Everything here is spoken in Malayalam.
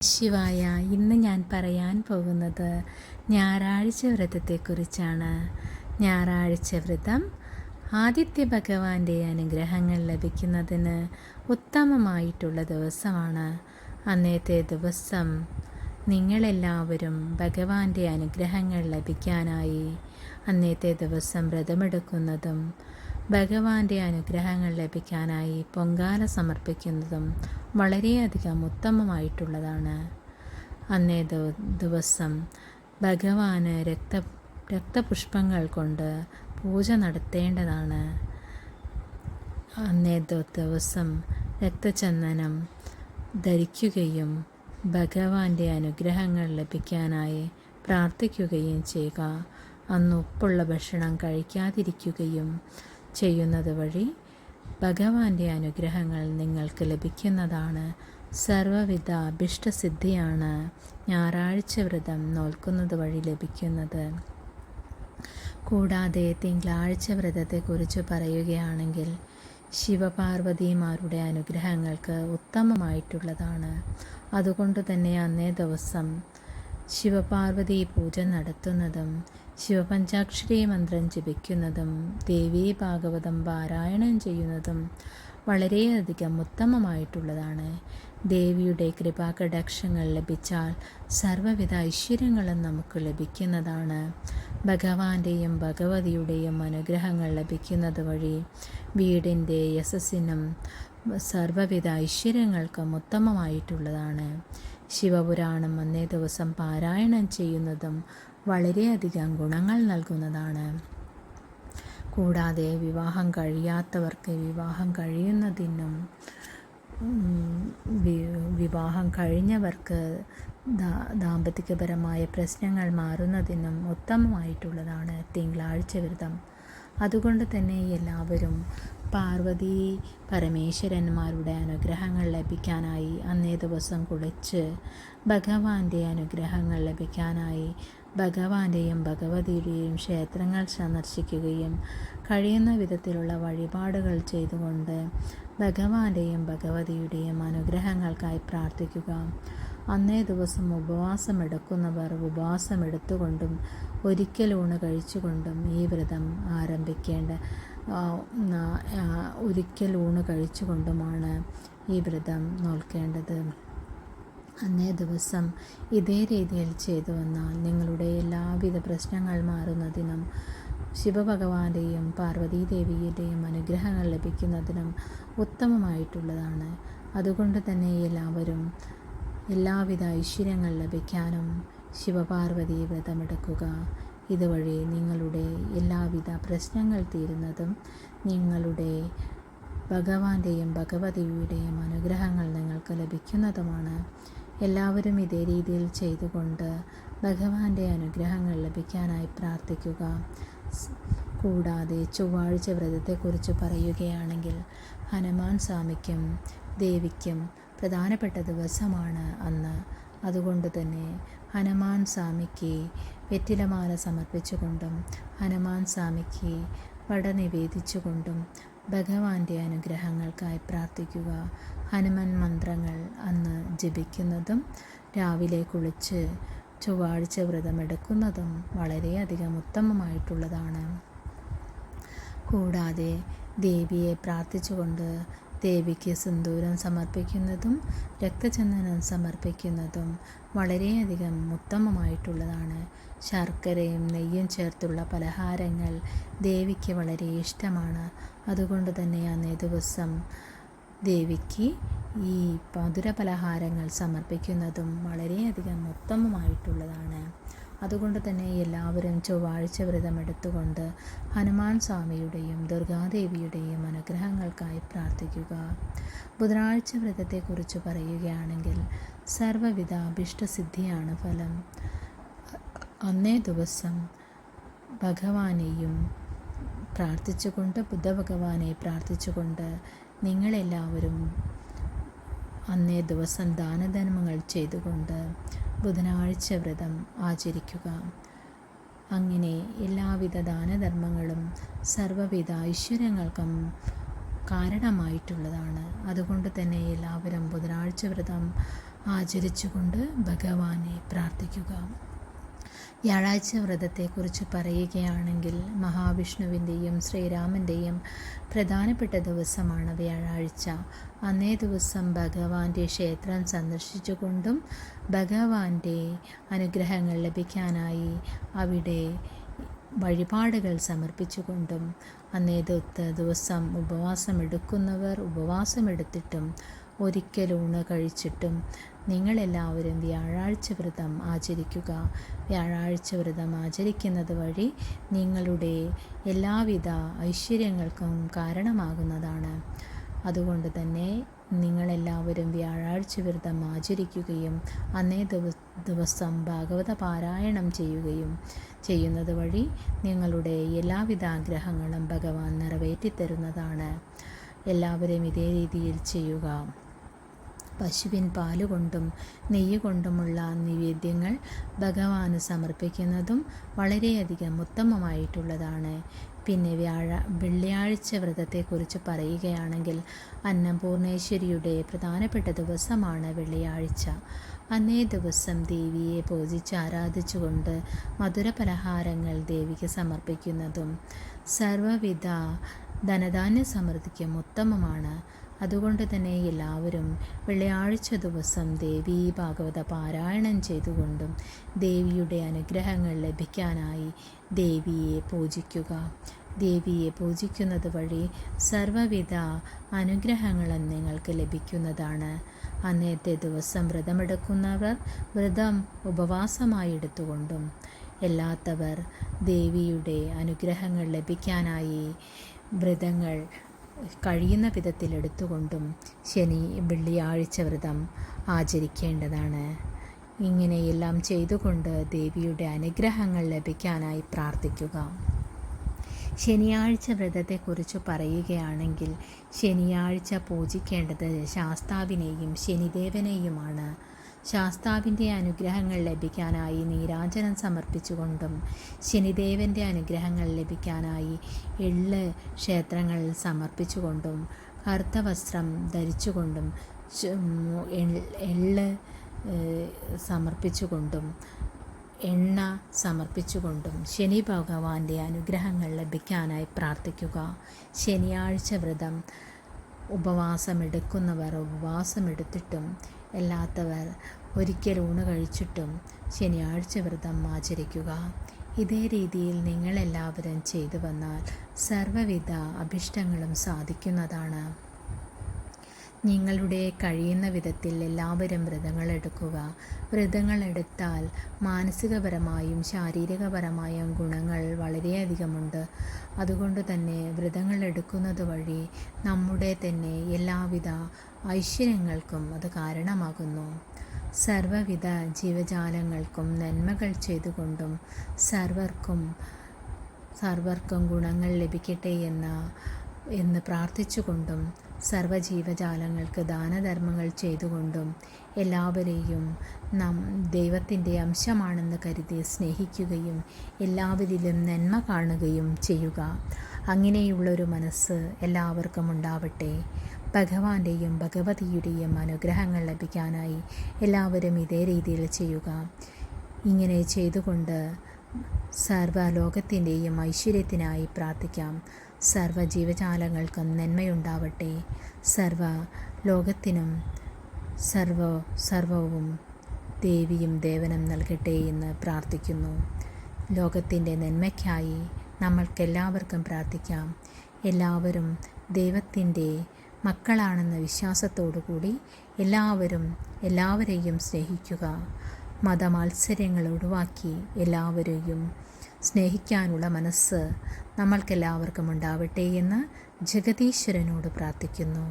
ശിവായ. ഇന്ന് ഞാൻ പറയാൻ പോകുന്നത് ഞായറാഴ്ച വ്രതത്തെക്കുറിച്ചാണ്. ഞായറാഴ്ച വ്രതം ആദിത്യ ഭഗവാന്റെ അനുഗ്രഹങ്ങൾ ലഭിക്കുന്നതിന് ഉത്തമമായിട്ടുള്ള ദിവസമാണ്. അന്നത്തെ ദിവസം നിങ്ങളെല്ലാവരും ഭഗവാന്റെ അനുഗ്രഹങ്ങൾ ലഭിക്കാനായി അന്നത്തെ ദിവസം വ്രതമെടുക്കുന്നതും ഭഗവാന്റെ അനുഗ്രഹങ്ങൾ ലഭിക്കാനായി പൊങ്കാല സമർപ്പിക്കുന്നതും വളരെയധികം ഉത്തമമായിട്ടുള്ളതാണ്. അന്നേ ദിവസം ഭഗവാന് രക്തപുഷ്പങ്ങൾ കൊണ്ട് പൂജ നടത്തേണ്ടതാണ്. അന്നേ ദിവസം രക്തചന്ദനം ധരിക്കുകയും ഭഗവാന്റെ അനുഗ്രഹങ്ങൾ ലഭിക്കാനായി പ്രാർത്ഥിക്കുകയും ചെയ്യുക. അന്ന് ഉപ്പുള്ള ഭക്ഷണം കഴിക്കാതിരിക്കുകയും ചെയ്യുന്നത് വഴി ഭഗവാന്റെ അനുഗ്രഹങ്ങൾ നിങ്ങൾക്ക് ലഭിക്കുന്നതാണ്. സർവവിധ അഭിഷ്ടസിദ്ധിയാണ് ഞായറാഴ്ച വ്രതം നോൽക്കുന്നത് വഴി ലഭിക്കുന്നത്. കൂടാതെ തിങ്കളാഴ്ച വ്രതത്തെക്കുറിച്ച് പറയുകയാണെങ്കിൽ ശിവപാർവതിമാരുടെ അനുഗ്രഹങ്ങൾക്ക് ഉത്തമമായിട്ടുള്ളതാണ്. അതുകൊണ്ട് തന്നെ അന്നേ ദിവസം ശിവപാർവതി പൂജ നടത്തുന്നതും ശിവപഞ്ചാക്ഷരി മന്ത്രം ജപിക്കുന്നതും ദേവീ ഭാഗവതം പാരായണം ചെയ്യുന്നതും വളരെയധികം ഉത്തമമായിട്ടുള്ളതാണ്. ദേവിയുടെ കൃപാകടാക്ഷങ്ങൾ ലഭിച്ചാൽ സർവ്വവിധ ഐശ്വര്യങ്ങളും നമുക്ക് ലഭിക്കുന്നതാണ്. ഭഗവാന്റെയും ഭഗവതിയുടെയും അനുഗ്രഹങ്ങൾ ലഭിക്കുന്നത് വഴി വീടിൻ്റെ യശസ്സിനും സർവ്വവിധ ഐശ്വര്യങ്ങൾക്കും ഉത്തമമായിട്ടുള്ളതാണ്. ശിവപുരാണം അന്നേ ദിവസം പാരായണം ചെയ്യുന്നതും വളരെയധികം ഗുണങ്ങൾ നൽകുന്നതാണ്. കൂടാതെ വിവാഹം കഴിയാത്തവർക്ക് വിവാഹം കഴിയുന്നതിനും വിവാഹം കഴിഞ്ഞവർക്ക് ദാമ്പത്തികപരമായ പ്രശ്നങ്ങൾ മാറുന്നതിനും ഉത്തമമായിട്ടുള്ളതാണ് തിങ്കളാഴ്ച വ്രതം. അതുകൊണ്ട് തന്നെ എല്ലാവരും പാർവതി പരമേശ്വരന്മാരുടെ അനുഗ്രഹങ്ങൾ ലഭിക്കാനായി അന്നേ ദിവസം കുളിച്ച് ഭഗവാന്റെ അനുഗ്രഹങ്ങൾ ലഭിക്കാനായി ഭഗവാന്റെയും ഭഗവതിയുടെയും ക്ഷേത്രങ്ങൾ സന്ദർശിക്കുകയും കഴിയുന്ന വിധത്തിലുള്ള വഴിപാടുകൾ ചെയ്തുകൊണ്ട് ഭഗവാന്റെയും ഭഗവതിയുടെയും അനുഗ്രഹങ്ങൾക്കായി പ്രാർത്ഥിക്കുക. അന്നേ ദിവസം ഉപവാസമെടുക്കുന്നവർ ഉപവാസമെടുത്തുകൊണ്ടും ഒരിക്കലൂണ് കഴിച്ചുകൊണ്ടും ഈ വ്രതം ഒരിക്കലൂണ് കഴിച്ചുകൊണ്ടുമാണ് ഈ വ്രതം നോൽക്കേണ്ടത്. അന്നേ ദിവസം ഇതേ രീതിയിൽ ചെയ്തു വന്നാൽ നിങ്ങളുടെ എല്ലാവിധ പ്രശ്നങ്ങൾ മാറുന്നതിനും ശിവഭഗവാന്റെയും പാർവതീദേവിയുടെയും അനുഗ്രഹങ്ങൾ ലഭിക്കുന്നതിനും ഉത്തമമായിട്ടുള്ളതാണ്. അതുകൊണ്ട് തന്നെ എല്ലാവരും എല്ലാവിധ ഐശ്വര്യങ്ങൾ ലഭിക്കാനും ശിവപാർവതി വ്രതമെടുക്കുക. ഇതുവഴി നിങ്ങളുടെ എല്ലാവിധ പ്രശ്നങ്ങൾ തീരുന്നതും നിങ്ങളുടെ ഭഗവാന്റെയും ഭഗവതിയുടെയും അനുഗ്രഹങ്ങൾ നിങ്ങൾക്ക് ലഭിക്കുന്നതുമാണ്. എല്ലാവരും ഇതേ രീതിയിൽ ചെയ്തുകൊണ്ട് ഭഗവാന്റെ അനുഗ്രഹങ്ങൾ ലഭിക്കാനായി പ്രാർത്ഥിക്കുക. കൂടാതെ ചൊവ്വാഴ്ച വ്രതത്തെക്കുറിച്ച് പറയുകയാണെങ്കിൽ ഹനുമാൻ സ്വാമിക്കും ദേവിക്കും പ്രധാനപ്പെട്ട ദിവസമാണ് അന്ന്. അതുകൊണ്ട് തന്നെ ഹനുമാൻ സ്വാമിക്ക് വെറ്റിലമാല സമർപ്പിച്ചുകൊണ്ടും ഹനുമാൻ സ്വാമിക്ക് വട നിവേദിച്ചുകൊണ്ടും ഭഗവാന്റെ അനുഗ്രഹങ്ങൾക്കായി പ്രാർത്ഥിക്കുക. ഹനുമാൻ മന്ത്രങ്ങൾ അന്ന് ജപിക്കുന്നതും രാവിലെ കുളിച്ച് ചൊവ്വാഴ്ച വ്രതമെടുക്കുന്നതും വളരെയധികം ഉത്തമമായിട്ടുള്ളതാണ്. കൂടാതെ ദേവിയെ പ്രാർത്ഥിച്ചുകൊണ്ട് ദേവിക്ക് സിന്ദൂരം സമർപ്പിക്കുന്നതും രക്തചന്ദനം സമർപ്പിക്കുന്നതും വളരെയധികം ഉത്തമമായിട്ടുള്ളതാണ്. ശർക്കരയും നെയ്യും ചേർത്തുള്ള പലഹാരങ്ങൾ ദേവിക്ക് വളരെ ഇഷ്ടമാണ്. അതുകൊണ്ട് തന്നെ അന്നേ ദിവസം ദേവിക്ക് ഈ മധുര പലഹാരങ്ങൾ സമർപ്പിക്കുന്നതും വളരെയധികം ഉത്തമമായിട്ടുള്ളതാണ്. അതുകൊണ്ട് തന്നെ എല്ലാവരും ചൊവ്വാഴ്ച വ്രതമെടുത്തുകൊണ്ട് ഹനുമാൻ സ്വാമിയുടെയും ദുർഗാദേവിയുടെയും അനുഗ്രഹങ്ങൾക്കായി പ്രാർത്ഥിക്കുക. ബുധനാഴ്ച വ്രതത്തെക്കുറിച്ച് പറയുകയാണെങ്കിൽ സർവ്വവിധ അഭിഷ്ടസിദ്ധിയാണ് ഫലം. അന്നേ ദിവസം ഭഗവാനെയും പ്രാർത്ഥിച്ചുകൊണ്ട് ബുദ്ധഭഗവാനെ പ്രാർത്ഥിച്ചുകൊണ്ട് നിങ്ങളെല്ലാവരും അന്നേ ദിവസം ദാനധർമ്മങ്ങൾ ചെയ്തുകൊണ്ട് ബുധനാഴ്ച വ്രതം ആചരിക്കുക. അങ്ങനെ എല്ലാവിധ ദാനധർമ്മങ്ങളും സർവ്വവിധ ഐശ്വര്യങ്ങൾക്കും കാരണമായിട്ടുള്ളതാണ്. അതുകൊണ്ട് തന്നെ എല്ലാവരും ബുധനാഴ്ച വ്രതം ആചരിച്ചുകൊണ്ട് ഭഗവാനെ പ്രാർത്ഥിക്കുക. വ്യാഴാഴ്ച വ്രതത്തെക്കുറിച്ച് പറയുകയാണെങ്കിൽ മഹാവിഷ്ണുവിൻ്റെയും ശ്രീരാമൻ്റെയും പ്രധാനപ്പെട്ട ദിവസമാണ് വ്യാഴാഴ്ച. അന്നേ ദിവസം ഭഗവാന്റെ ക്ഷേത്രം സന്ദർശിച്ചുകൊണ്ടും ഭഗവാന്റെ അനുഗ്രഹങ്ങൾ ലഭിക്കാനായി അവിടെ വഴിപാടുകൾ സമർപ്പിച്ചുകൊണ്ടും അന്നേ ദിവസം ഉപവാസമെടുക്കുന്നവർ ഉപവാസമെടുത്തിട്ടും ഒരിക്കലൂണ് കഴിച്ചിട്ടും നിങ്ങളെല്ലാവരും വ്യാഴാഴ്ച വ്രതം ആചരിക്കുക. വ്യാഴാഴ്ച വ്രതം ആചരിക്കുന്നത് വഴി നിങ്ങളുടെ എല്ലാവിധ ഐശ്വര്യങ്ങൾക്കും കാരണമാകുന്നതാണ്. അതുകൊണ്ട് തന്നെ നിങ്ങളെല്ലാവരും വ്യാഴാഴ്ച വ്രതം ആചരിക്കുകയും അന്നേ ദിവസം ഭാഗവത പാരായണം ചെയ്യുന്നത് വഴി നിങ്ങളുടെ എല്ലാവിധ ആഗ്രഹങ്ങളും ഭഗവാൻ നിറവേറ്റിത്തരുന്നതാണ്. എല്ലാവരും ഇതേ രീതിയിൽ ചെയ്യുക. പശുവിൻ പാലുകൊണ്ടും നെയ്യ് കൊണ്ടുമുള്ള നിവേദ്യങ്ങൾ ഭഗവാന് സമർപ്പിക്കുന്നതും വളരെയധികം ഉത്തമമായിട്ടുള്ളതാണ്. പിന്നെ വെള്ളിയാഴ്ച വ്രതത്തെക്കുറിച്ച് പറയുകയാണെങ്കിൽ അന്നപൂർണേശ്വരിയുടെ പ്രധാനപ്പെട്ട ദിവസമാണ് വെള്ളിയാഴ്ച. അന്നേ ദിവസം ദേവിയെ പൂജിച്ച് ആരാധിച്ചുകൊണ്ട് മധുരപലഹാരങ്ങൾ ദേവിക്ക് സമർപ്പിക്കുന്നതും സർവ്വവിധ ധനധാന്യ സമൃദ്ധിക്കും ഉത്തമമാണ്. അതുകൊണ്ട് തന്നെ എല്ലാവരും വെള്ളിയാഴ്ച ദിവസം ദേവീ ഭാഗവത പാരായണം ചെയ്തുകൊണ്ടും ദേവിയുടെ അനുഗ്രഹങ്ങൾ ലഭിക്കാനായി ദേവിയെ പൂജിക്കുക. ദേവിയെ പൂജിക്കുന്നത് വഴി സർവ്വവിധ അനുഗ്രഹങ്ങളും നിങ്ങൾക്ക് ലഭിക്കുന്നതാണ്. അന്നത്തെ ദിവസം വ്രതമെടുക്കുന്നവർ വ്രതം ഉപവാസമായി എടുത്തുകൊണ്ടും അല്ലാത്തവർ ദേവിയുടെ അനുഗ്രഹങ്ങൾ ലഭിക്കാനായി വ്രതങ്ങൾ കഴിയുന്ന വിധത്തിൽ എടുത്തുകൊണ്ടും വെള്ളിയാഴ്ച വ്രതം ആചരിക്കേണ്ടതാണ്. ഇങ്ങനെയെല്ലാം ചെയ്തുകൊണ്ട് ദേവിയുടെ അനുഗ്രഹങ്ങൾ ലഭിക്കാനായി പ്രാർത്ഥിക്കുക. ശനിയാഴ്ച വ്രതത്തെക്കുറിച്ച് പറയുകയാണെങ്കിൽ ശനിയാഴ്ച പൂജിക്കേണ്ടത് ശാസ്താവിനെയും ശനിദേവനെയുമാണ്. ശാസ്താവിൻ്റെ അനുഗ്രഹങ്ങൾ ലഭിക്കാനായി നീരാഞ്ജനം സമർപ്പിച്ചുകൊണ്ടും ശനിദേവൻ്റെ അനുഗ്രഹങ്ങൾ ലഭിക്കാനായി എള്ള് ക്ഷേത്രങ്ങളിൽ സമർപ്പിച്ചുകൊണ്ടും കറുത്ത വസ്ത്രം ധരിച്ചുകൊണ്ടും എള്ള് സമർപ്പിച്ചുകൊണ്ടും എണ്ണ സമർപ്പിച്ചുകൊണ്ടും ശനി ഭഗവാന്റെ അനുഗ്രഹങ്ങൾ ലഭിക്കാനായി പ്രാർത്ഥിക്കുക. ശനിയാഴ്ച വ്രതം ഉപവാസമെടുക്കുന്നവർ ഉപവാസമെടുത്തിട്ടും അല്ലാത്തവർ ഒരിക്കൽ ഊണ് കഴിച്ചിട്ടും ശനിയാഴ്ച വ്രതം ആചരിക്കുക. ഇതേ രീതിയിൽ നിങ്ങളെല്ലാവരും ചെയ്തു വന്നാൽ സർവ്വവിധ അഭിഷ്ടങ്ങളും സാധിക്കുന്നതാണ്. നിങ്ങളുടെ കഴിയുന്ന വിധത്തിൽ എല്ലാവരും വ്രതങ്ങളെടുക്കുക. വ്രതങ്ങളെടുത്താൽ മാനസികപരമായും ശാരീരികപരമായും ഗുണങ്ങൾ വളരെയധികമുണ്ട്. അതുകൊണ്ട് തന്നെ വ്രതങ്ങളെടുക്കുന്നത് വഴി നമ്മുടെ തന്നെ എല്ലാവിധ ഐശ്വര്യങ്ങൾക്കും അത് കാരണമാകുന്നു. സർവ്വവിധ ജീവജാലങ്ങൾക്കും നന്മകൾ ചെയ്തുകൊണ്ടും സർവർക്കും ഗുണങ്ങൾ ലഭിക്കട്ടെ എന്ന് പ്രാർത്ഥിച്ചുകൊണ്ടും സർവ്വജീവജാലങ്ങൾക്ക് ദാനധർമ്മങ്ങൾ ചെയ്തുകൊണ്ടും എല്ലാവരെയും ദൈവത്തിൻ്റെ അംശമാണെന്ന് കരുതി സ്നേഹിക്കുകയും എല്ലാവരിലും നന്മ കാണുകയും ചെയ്യുക. അങ്ങനെയുള്ളൊരു മനസ്സ് എല്ലാവർക്കും ഉണ്ടാവട്ടെ. ഭഗവാന്റെയും ഭഗവതിയുടെയും അനുഗ്രഹങ്ങൾ ലഭിക്കാനായി എല്ലാവരും ഇതേ രീതിയിൽ ചെയ്യുക. ഇങ്ങനെ ചെയ്തുകൊണ്ട് സർവ്വലോകത്തിൻ്റെയും ഐശ്വര്യത്തിനായി പ്രാർത്ഥിക്കാം. സർവ്വ ജീവജാലങ്ങൾക്കും നന്മയുണ്ടാവട്ടെ. സർവ്വലോകത്തിനും സർവവും ദേവിയും ദേവനും നൽകട്ടെ എന്ന് പ്രാർത്ഥിക്കുന്നു. ലോകത്തിൻ്റെ നന്മയ്ക്കായി നമ്മൾക്കെല്ലാവർക്കും പ്രാർത്ഥിക്കാം. എല്ലാവരും ദൈവത്തിൻ്റെ മക്കളാണെന്ന വിശ്വാസത്തോടുകൂടി എല്ലാവരെയും സ്നേഹിക്കുക. മതമാത്സര്യങ്ങൾ ഒഴിവാക്കി എല്ലാവരെയും സ്നേഹിക്കാനുള്ള മനസ്സ് നമ്മൾക്കെല്ലാവർക്കും ഉണ്ടാവട്ടെ എന്ന് ജഗദീശ്വരനോട് പ്രാർത്ഥിക്കുന്നു.